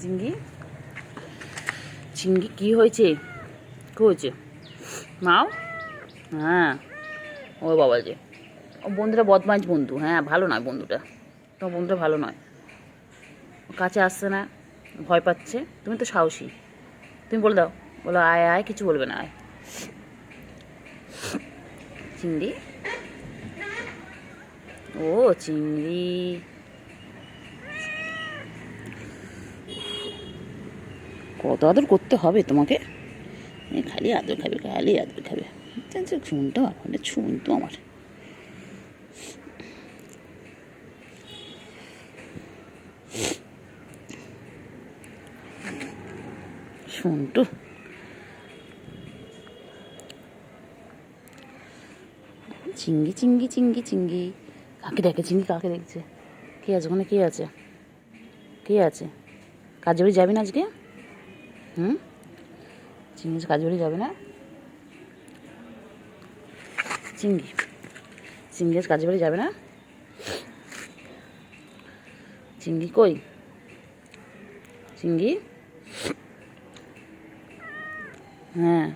চিঙ্গি চিঙ্গি কী হয়েছে? কী হয়েছে মাও? হ্যাঁ ও বাবা যে ও বন্ধুটা বদমাইশ বন্ধু। হ্যাঁ ভালো নয় বন্ধুটা, তোমার বন্ধুটা ভালো নয়। কাছে আসছে না, ভয় পাচ্ছে। তুমি তো সাহসী, তুমি বলে দাও, বলো আয় আয়, কিছু বলবে না, আয়। চিংড়ি, ও চিংড়ি, কত আদর করতে হবে তোমাকে? খালি আদর খাবে, খালি আদর খাবে। শুনতো আমার, শুনতো আমার। শুনতো চিঙ্গি চিঙ্গি চিঙ্গি চিঙ্গি। কাকে দেখে চিঙ্গি? কাকে দেখছে? কে আছে ওখানে? কে আছে? কে আছে? কাজে বাড়ি যাবি না আজকে? চিঙ্গি কাজে বাড়ি যাবে না? চিঙ্গি চিঙ্গি কাজে বাড়ি যাবে না? চিঙ্গি কই? চিঙ্গি, হ্যাঁ